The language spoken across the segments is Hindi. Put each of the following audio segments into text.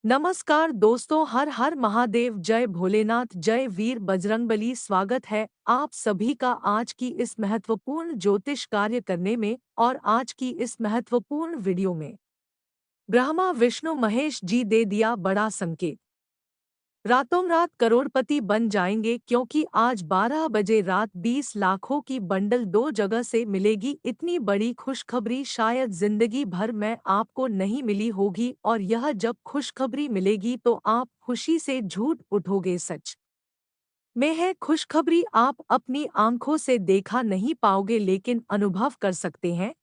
नमस्कार दोस्तों, हर हर महादेव, जय भोलेनाथ, जय वीर बजरंगबली। स्वागत है आप सभी का आज की इस महत्वपूर्ण ज्योतिष कार्य करने में और आज की इस महत्वपूर्ण वीडियो में। ब्रह्मा विष्णु महेश जी दे दिया बड़ा संकेत। रातों रात करोड़पति बन जाएंगे, क्योंकि आज 12 बजे रात 20 लाखों की बंडल 2 जगह से मिलेगी। इतनी बड़ी खुशखबरी शायद जिंदगी भर में आपको नहीं मिली होगी, और यह जब खुशखबरी मिलेगी तो आप खुशी से झूठ उठोगे। सच में है खुशखबरी, आप अपनी आंखों से देखा नहीं पाओगे लेकिन अनुभव कर सकते हैं,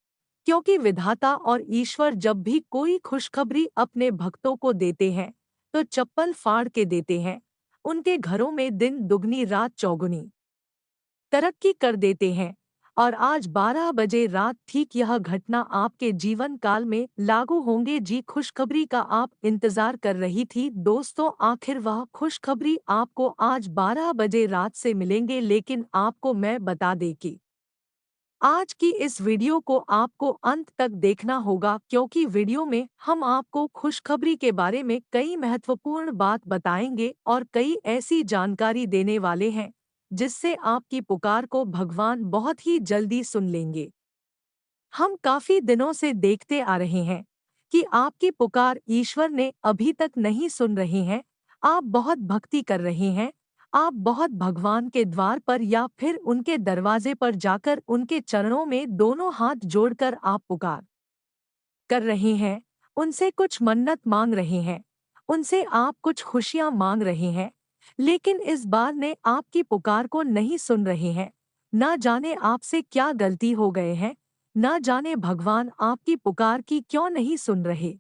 क्योंकि विधाता और ईश्वर जब भी कोई खुशखबरी अपने भक्तों को देते हैं तो चप्पल फाड़ के देते हैं। उनके घरों में दिन दुगनी रात चौगुनी तरक्की कर देते हैं। और आज 12 बजे रात ठीक यह घटना आपके जीवन काल में लागू होंगे। जी खुशखबरी का आप इंतजार कर रही थी दोस्तों, आखिर वह खुशखबरी आपको आज 12 बजे रात से मिलेंगे, लेकिन आपको मैं बता दें कि आज की इस वीडियो को आपको अंत तक देखना होगा, क्योंकि वीडियो में हम आपको खुशखबरी के बारे में कई महत्वपूर्ण बात बताएंगे और कई ऐसी जानकारी देने वाले हैं जिससे आपकी पुकार को भगवान बहुत ही जल्दी सुन लेंगे। हम काफी दिनों से देखते आ रहे हैं कि आपकी पुकार ईश्वर ने अभी तक नहीं सुन रहे हैं। आप बहुत भक्ति कर रहे हैं, आप बहुत भगवान के द्वार पर या फिर उनके दरवाजे पर जाकर उनके चरणों में दोनों हाथ जोड़कर आप पुकार कर रहे हैं, उनसे कुछ मन्नत मांग रहे हैं, उनसे आप कुछ खुशियां मांग रहे हैं। लेकिन इस बार ने आपकी पुकार को नहीं सुन रहे हैं। ना जाने आपसे क्या गलती हो गए हैं, ना जाने भगवान आपकी पुकार की क्यों नहीं सुन रहे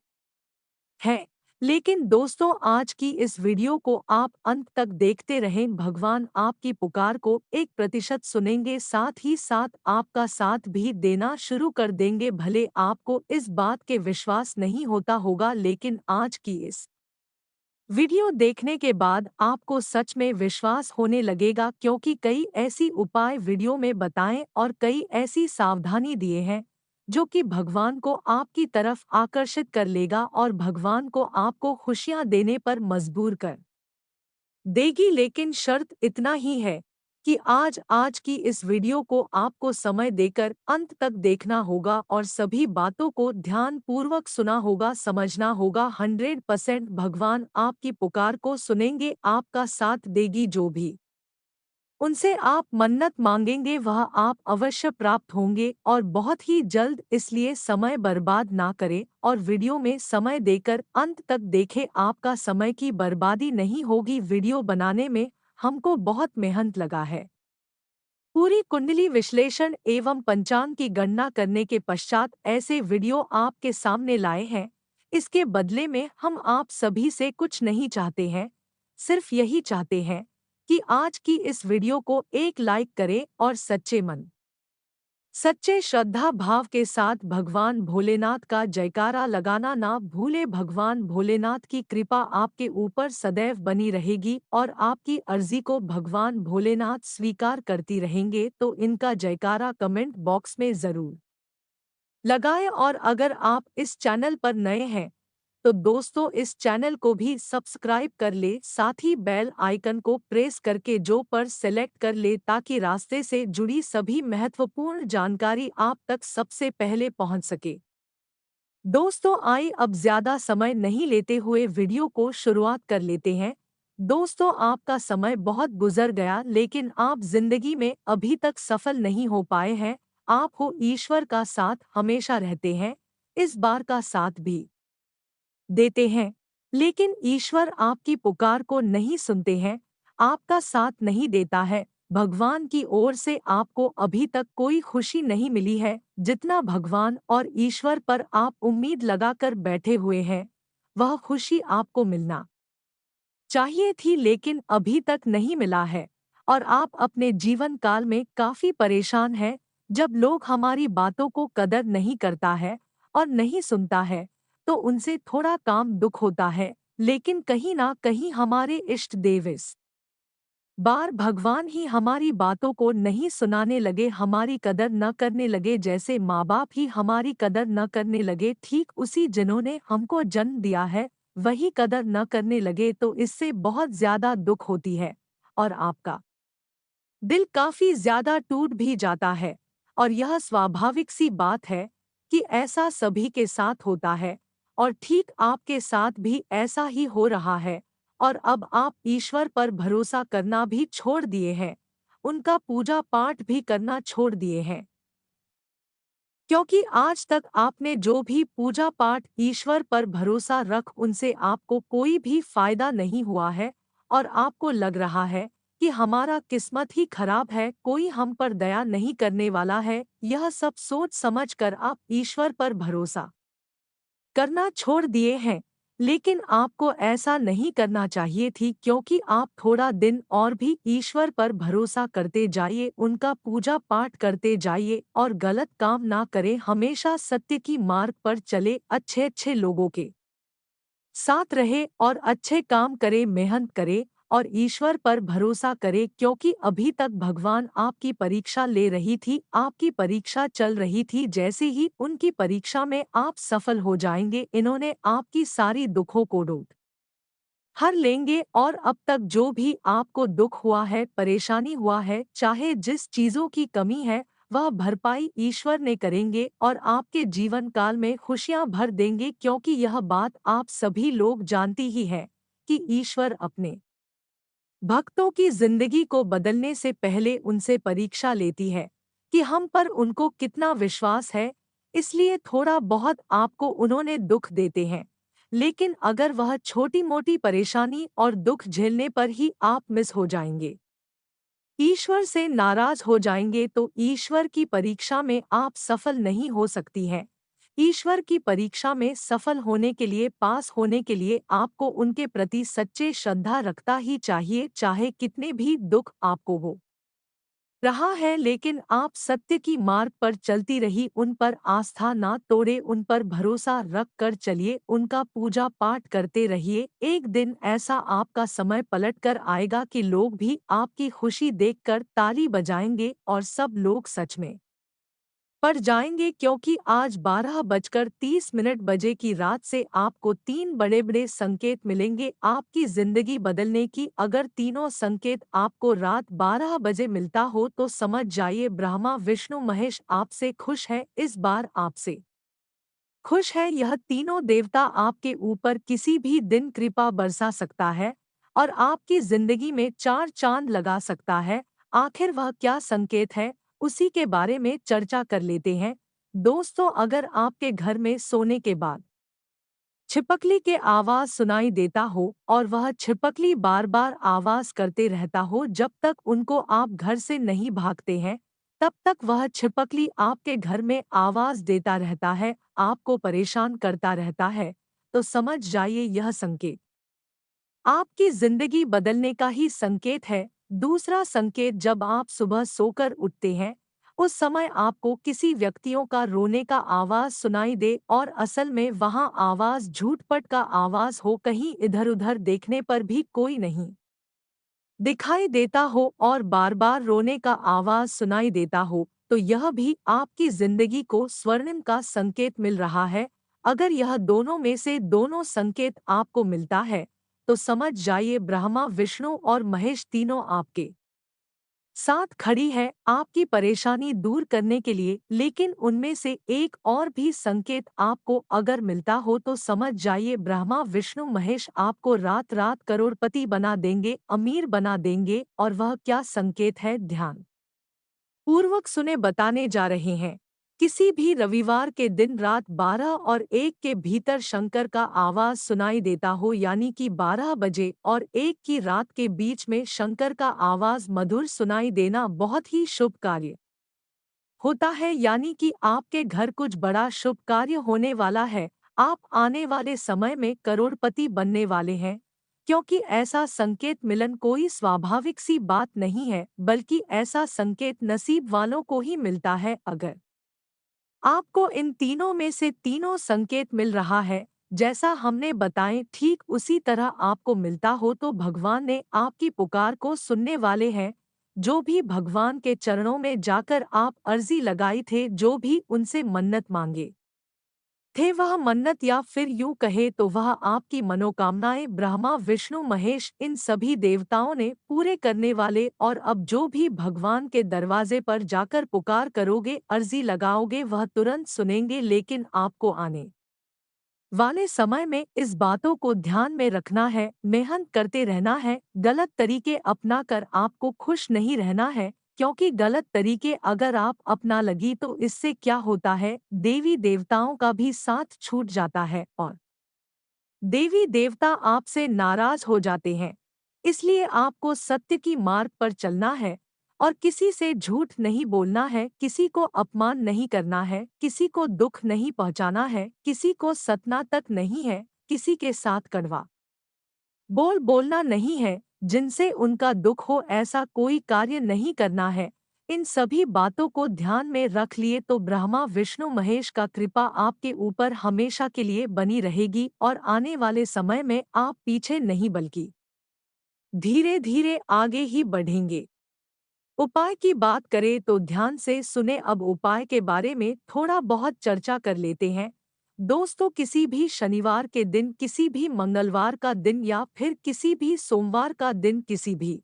है। लेकिन दोस्तों, आज की इस वीडियो को आप अंत तक देखते रहें। भगवान आपकी पुकार को 1% सुनेंगे, साथ ही साथ आपका साथ भी देना शुरू कर देंगे। भले आपको इस बात के विश्वास नहीं होता होगा, लेकिन आज की इस वीडियो देखने के बाद आपको सच में विश्वास होने लगेगा, क्योंकि कई ऐसी उपाय वीडियो में बताएं और कई ऐसी सावधानी दिए हैं जो कि भगवान को आपकी तरफ आकर्षित कर लेगा और भगवान को आपको खुशियां देने पर मजबूर कर देगी। लेकिन शर्त इतना ही है कि आज की इस वीडियो को आपको समय देकर अंत तक देखना होगा और सभी बातों को ध्यान पूर्वक सुना होगा, समझना होगा। 100% भगवान आपकी पुकार को सुनेंगे, आपका साथ देगी। जो भी उनसे आप मन्नत मांगेंगे वह आप अवश्य प्राप्त होंगे, और बहुत ही जल्द। इसलिए समय बर्बाद ना करें और वीडियो में समय देकर अंत तक देखें। आपका समय की बर्बादी नहीं होगी। वीडियो बनाने में हमको बहुत मेहनत लगा है। पूरी कुंडली विश्लेषण एवं पंचांग की गणना करने के पश्चात ऐसे वीडियो आपके सामने लाए हैं। इसके बदले में हम आप सभी से कुछ नहीं चाहते हैं, सिर्फ यही चाहते हैं कि आज की इस वीडियो को एक लाइक करें और सच्चे मन सच्चे श्रद्धा भाव के साथ भगवान भोलेनाथ का जयकारा लगाना ना भूले। भगवान भोलेनाथ की कृपा आपके ऊपर सदैव बनी रहेगी और आपकी अर्जी को भगवान भोलेनाथ स्वीकार करती रहेंगे। तो इनका जयकारा कमेंट बॉक्स में जरूर लगाएं। और अगर आप इस चैनल पर नए हैं तो दोस्तों, इस चैनल को भी सब्सक्राइब कर ले, साथ ही बेल आइकन को प्रेस करके जो पर सेलेक्ट कर ले, ताकि रास्ते से जुड़ी सभी महत्वपूर्ण जानकारी आप तक सबसे पहले पहुंच सके। दोस्तों, आइए अब ज्यादा समय नहीं लेते हुए वीडियो को शुरुआत कर लेते हैं। दोस्तों, आपका समय बहुत गुजर गया, लेकिन आप जिंदगी में अभी तक सफल नहीं हो पाए हैं। आप हो ईश्वर का साथ हमेशा रहते हैं, इस बार का साथ भी देते हैं, लेकिन ईश्वर आपकी पुकार को नहीं सुनते हैं, आपका साथ नहीं देता है। भगवान की ओर से आपको अभी तक कोई खुशी नहीं मिली है। जितना भगवान और ईश्वर पर आप उम्मीद लगाकर बैठे हुए हैं, वह खुशी आपको मिलना चाहिए थी, लेकिन अभी तक नहीं मिला है। और आप अपने जीवन काल में काफी परेशान हैं। जब लोग हमारी बातों को कदर नहीं करता है और नहीं सुनता है, तो उनसे थोड़ा काम दुख होता है। लेकिन कहीं ना कहीं हमारे इष्ट देव इस बार भगवान ही हमारी बातों को नहीं सुनाने लगे, हमारी कदर न करने लगे। जैसे माँ बाप ही हमारी कदर न करने लगे, ठीक उसी जिन्होंने हमको जन्म दिया है वही कदर न करने लगे तो इससे बहुत ज़्यादा दुख होती है और आपका दिल काफ़ी ज़्यादा टूट भी जाता है। और यह स्वाभाविक सी बात है कि ऐसा सभी के साथ होता है और ठीक आपके साथ भी ऐसा ही हो रहा है। और अब आप ईश्वर पर भरोसा करना भी छोड़ दिए हैं, उनका पूजा पाठ भी करना छोड़ दिए हैं। क्योंकि आज तक आपने जो भी पूजा पाठ ईश्वर पर भरोसा रख उनसे आपको कोई भी फायदा नहीं हुआ है। और आपको लग रहा है कि हमारा किस्मत ही खराब है, कोई हम पर दया नहीं करने वाला है। यह सब सोच समझ कर आप ईश्वर पर भरोसा करना छोड़ दिए हैं। लेकिन आपको ऐसा नहीं करना चाहिए थी, क्योंकि आप थोड़ा दिन और भी ईश्वर पर भरोसा करते जाइए, उनका पूजा पाठ करते जाइए और गलत काम ना करें, हमेशा सत्य की मार्ग पर चले, अच्छे अच्छे लोगों के साथ रहे और अच्छे काम करे, मेहनत करे और ईश्वर पर भरोसा करे। क्योंकि अभी तक भगवान आपकी परीक्षा ले रही थी, आपकी परीक्षा चल रही थी। जैसे ही उनकी परीक्षा में आप सफल हो जाएंगे, इन्होंने आपकी सारी दुखों को डूब हर लेंगे। और अब तक जो भी आपको दुख हुआ है, परेशानी हुआ है, चाहे जिस चीजों की कमी है, वह भरपाई ईश्वर ने करेंगे और आपके जीवन काल में खुशियां भर देंगे। क्योंकि यह बात आप सभी लोग जानती ही हैं कि ईश्वर अपने भक्तों की जिंदगी को बदलने से पहले उनसे परीक्षा लेती है कि हम पर उनको कितना विश्वास है। इसलिए थोड़ा बहुत आपको उन्होंने दुख देते हैं, लेकिन अगर वह छोटी मोटी परेशानी और दुख झेलने पर ही आप मिस हो जाएंगे, ईश्वर से नाराज हो जाएंगे, तो ईश्वर की परीक्षा में आप सफल नहीं हो सकती हैं। ईश्वर की परीक्षा में सफल होने के लिए, पास होने के लिए आपको उनके प्रति सच्चे श्रद्धा रखता ही चाहिए, चाहे कितने भी दुख आपको हो रहा है। लेकिन आप सत्य की मार्ग पर चलती रही, उन पर आस्था ना तोड़े, उन पर भरोसा रख कर चलिए, उनका पूजा पाठ करते रहिए। एक दिन ऐसा आपका समय पलट कर आएगा कि लोग भी आपकी खुशी देखकर ताली बजाएंगे और सब लोग सच में पर जाएंगे। क्योंकि आज 12:30 बजे की रात से आपको 3 बड़े-बड़े संकेत मिलेंगे आपकी जिंदगी बदलने की। अगर तीनों संकेत आपको रात 12 बजे मिलता हो तो समझ जाइए ब्रह्मा विष्णु महेश आपसे खुश है, इस बार आपसे खुश है। यह तीनों देवता आपके ऊपर किसी भी दिन कृपा बरसा सकता है और आपकी जिंदगी में चार चांद लगा सकता है। आखिर वह क्या संकेत है, उसी के बारे में चर्चा कर लेते हैं। दोस्तों, अगर आपके घर में सोने के बाद छिपकली के आवाज सुनाई देता हो और वह छिपकली बार बार आवाज करते रहता हो जब तक उनको आप घर से नहीं भागते हैं, तब तक वह छिपकली आपके घर में आवाज देता रहता है, आपको परेशान करता रहता है, तो समझ जाइए यह संकेत आपकी जिंदगी बदलने का ही संकेत है। दूसरा संकेत, जब आप सुबह सोकर उठते हैं, उस समय आपको किसी व्यक्तियों का रोने का आवाज सुनाई दे और असल में वहां आवाज झूठपट का आवाज हो, कहीं इधर-उधर देखने पर भी कोई नहीं दिखाई देता हो और बार बार रोने का आवाज सुनाई देता हो, तो यह भी आपकी जिंदगी को स्वर्णिम का संकेत मिल रहा है। अगर यह दोनों में से दोनों संकेत आपको मिलता है, तो समझ जाइए ब्रह्मा विष्णु और महेश तीनों आपके साथ खड़ी है आपकी परेशानी दूर करने के लिए। लेकिन उनमें से एक और भी संकेत आपको अगर मिलता हो तो समझ जाइए ब्रह्मा विष्णु महेश आपको रात रात करोड़पति बना देंगे, अमीर बना देंगे। और वह क्या संकेत है, ध्यान पूर्वक सुने, बताने जा रहे हैं। किसी भी रविवार के दिन रात 12 और 1 के भीतर शंकर का आवाज सुनाई देता हो, यानी कि 12 बजे और 1 की रात के बीच में शंकर का आवाज मधुर सुनाई देना बहुत ही शुभ कार्य होता है। यानी कि आपके घर कुछ बड़ा शुभ कार्य होने वाला है, आप आने वाले समय में करोड़पति बनने वाले हैं। क्योंकि ऐसा संकेत मिलन कोई स्वाभाविक सी बात नहीं है, बल्कि ऐसा संकेत नसीब वालों को ही मिलता है। अगर आपको इन तीनों में से तीनों संकेत मिल रहा है, जैसा हमने बताएं ठीक उसी तरह आपको मिलता हो, तो भगवान ने आपकी पुकार को सुनने वाले हैं। जो भी भगवान के चरणों में जाकर आप अर्जी लगाई थे, जो भी उनसे मन्नत मांगे, थे वह मन्नत या फिर यूं कहे तो वह आपकी मनोकामनाएं ब्रह्मा विष्णु महेश इन सभी देवताओं ने पूरे करने वाले। और अब जो भी भगवान के दरवाजे पर जाकर पुकार करोगे अर्जी लगाओगे वह तुरंत सुनेंगे। लेकिन आपको आने वाले समय में इस बातों को ध्यान में रखना है, मेहनत करते रहना है, गलत तरीके अपना कर आपको खुश नहीं रहना है। क्योंकि गलत तरीके अगर आप अपना लगी तो इससे क्या होता है, देवी देवताओं का भी साथ छूट जाता है और देवी देवता आपसे नाराज हो जाते हैं। इसलिए आपको सत्य की मार्ग पर चलना है और किसी से झूठ नहीं बोलना है, किसी को अपमान नहीं करना है, किसी को दुख नहीं पहुंचाना है, किसी को सतना तक नहीं है, किसी के साथ कड़वा बोलना नहीं है, जिनसे उनका दुख हो ऐसा कोई कार्य नहीं करना है। इन सभी बातों को ध्यान में रख लिए तो ब्रह्मा विष्णु महेश का कृपा आपके ऊपर हमेशा के लिए बनी रहेगी और आने वाले समय में आप पीछे नहीं बल्कि धीरे धीरे आगे ही बढ़ेंगे। उपाय की बात करें तो ध्यान से सुने। अब उपाय के बारे में थोड़ा बहुत चर्चा कर लेते हैं। दोस्तों, किसी भी शनिवार के दिन, किसी भी मंगलवार का दिन या फिर किसी भी सोमवार का दिन, किसी भी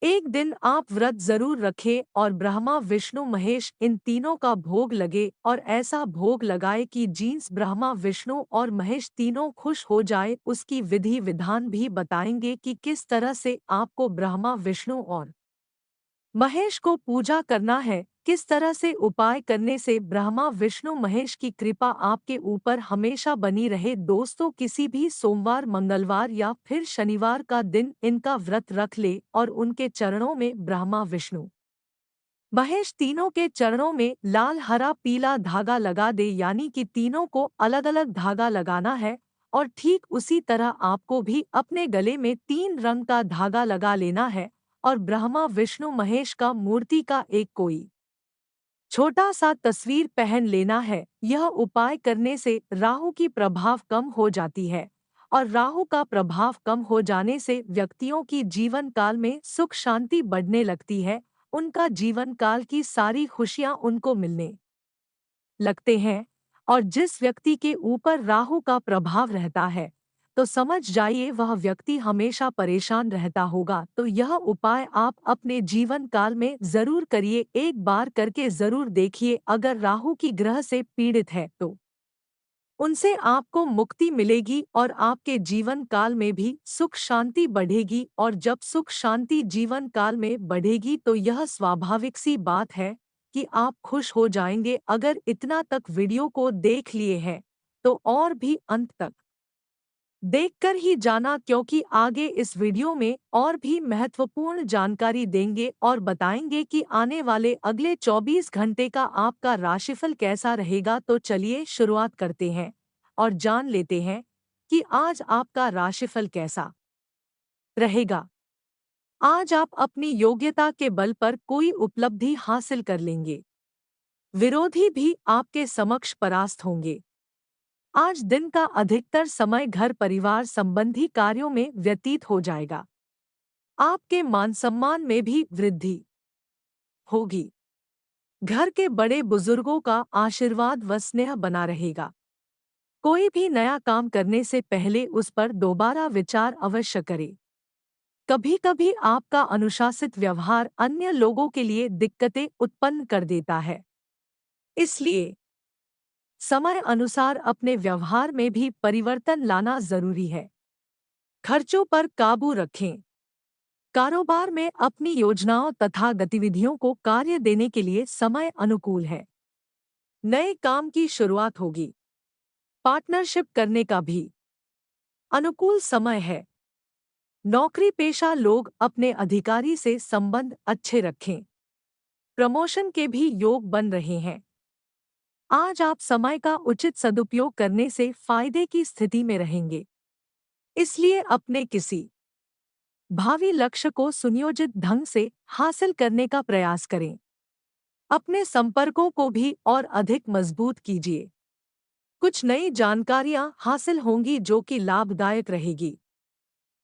एक दिन आप व्रत जरूर रखें और ब्रह्मा विष्णु महेश इन तीनों का भोग लगे और ऐसा भोग लगाए कि जींस ब्रह्मा विष्णु और महेश तीनों खुश हो जाए। उसकी विधि विधान भी बताएंगे कि किस तरह से आपको ब्रह्मा विष्णु और महेश को पूजा करना है, किस तरह से उपाय करने से ब्रह्मा विष्णु महेश की कृपा आपके ऊपर हमेशा बनी रहे। दोस्तों, किसी भी सोमवार मंगलवार या फिर शनिवार का दिन इनका व्रत रख ले और उनके चरणों में ब्रह्मा विष्णु महेश तीनों के चरणों में लाल हरा पीला धागा लगा दे, यानी कि तीनों को अलग अलग धागा लगाना है। और ठीक उसी तरह आपको भी अपने गले में 3 रंग का धागा लगा लेना है और ब्रह्मा विष्णु महेश का मूर्ति का एक कोई छोटा सा तस्वीर पहन लेना है। यह उपाय करने से राहु की प्रभाव कम हो जाती है और राहु का प्रभाव कम हो जाने से व्यक्तियों की जीवन काल में सुख शांति बढ़ने लगती है। उनका जीवन काल की सारी खुशियां उनको मिलने लगते हैं। और जिस व्यक्ति के ऊपर राहु का प्रभाव रहता है तो समझ जाइए वह व्यक्ति हमेशा परेशान रहता होगा। तो यह उपाय आप अपने जीवन काल में जरूर करिए, एक बार करके जरूर देखिए। अगर राहु की ग्रह से पीड़ित है तो उनसे आपको मुक्ति मिलेगी और आपके जीवन काल में भी सुख शांति बढ़ेगी। और जब सुख शांति जीवन काल में बढ़ेगी तो यह स्वाभाविक सी बात है कि आप खुश हो जाएंगे। अगर इतना तक वीडियो को देख लिए हैं तो और भी अंत तक देखकर ही जाना, क्योंकि आगे इस वीडियो में और भी महत्वपूर्ण जानकारी देंगे और बताएंगे कि आने वाले अगले 24 घंटे का आपका राशिफल कैसा रहेगा। तो चलिए शुरुआत करते हैं और जान लेते हैं कि आज आपका राशिफल कैसा रहेगा। आज आप अपनी योग्यता के बल पर कोई उपलब्धि हासिल कर लेंगे, विरोधी भी आपके समक्ष परास्त होंगे। आज दिन का अधिकतर समय घर परिवार संबंधी कार्यों में व्यतीत हो जाएगा। आपके मान सम्मान में भी वृद्धि होगी। घर के बड़े बुजुर्गों का आशीर्वाद व स्नेह बना रहेगा। कोई भी नया काम करने से पहले उस पर दोबारा विचार अवश्य करें। कभी कभी आपका अनुशासित व्यवहार अन्य लोगों के लिए दिक्कतें उत्पन्न कर देता है, इसलिए समय अनुसार अपने व्यवहार में भी परिवर्तन लाना जरूरी है। खर्चों पर काबू रखें। कारोबार में अपनी योजनाओं तथा गतिविधियों को कार्य देने के लिए समय अनुकूल है। नए काम की शुरुआत होगी। पार्टनरशिप करने का भी अनुकूल समय है। नौकरी पेशा लोग अपने अधिकारी से संबंध अच्छे रखें। प्रमोशन के भी योग बन रहे हैं। आज आप समय का उचित सदुपयोग करने से फायदे की स्थिति में रहेंगे, इसलिए अपने किसी भावी लक्ष्य को सुनियोजित ढंग से हासिल करने का प्रयास करें। अपने संपर्कों को भी और अधिक मजबूत कीजिए। कुछ नई जानकारियां हासिल होंगी जो कि लाभदायक रहेगी।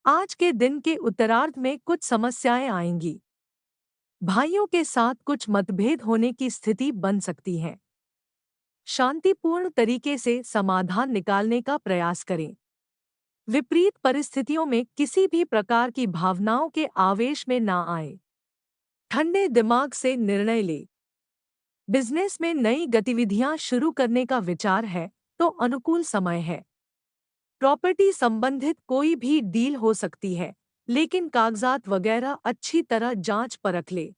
आज के दिन के उत्तरार्ध में कुछ समस्याएं आएंगी। भाइयों के साथ कुछ मतभेद होने की स्थिति बन सकती है। शांतिपूर्ण तरीके से समाधान निकालने का प्रयास करें। विपरीत परिस्थितियों में किसी भी प्रकार की भावनाओं के आवेश में ना आए। ठंडे दिमाग से निर्णय लें। बिजनेस में नई गतिविधियां शुरू करने का विचार है तो अनुकूल समय है। प्रॉपर्टी संबंधित कोई भी डील हो सकती है, लेकिन कागजात वगैरह अच्छी तरह जांच परख ले।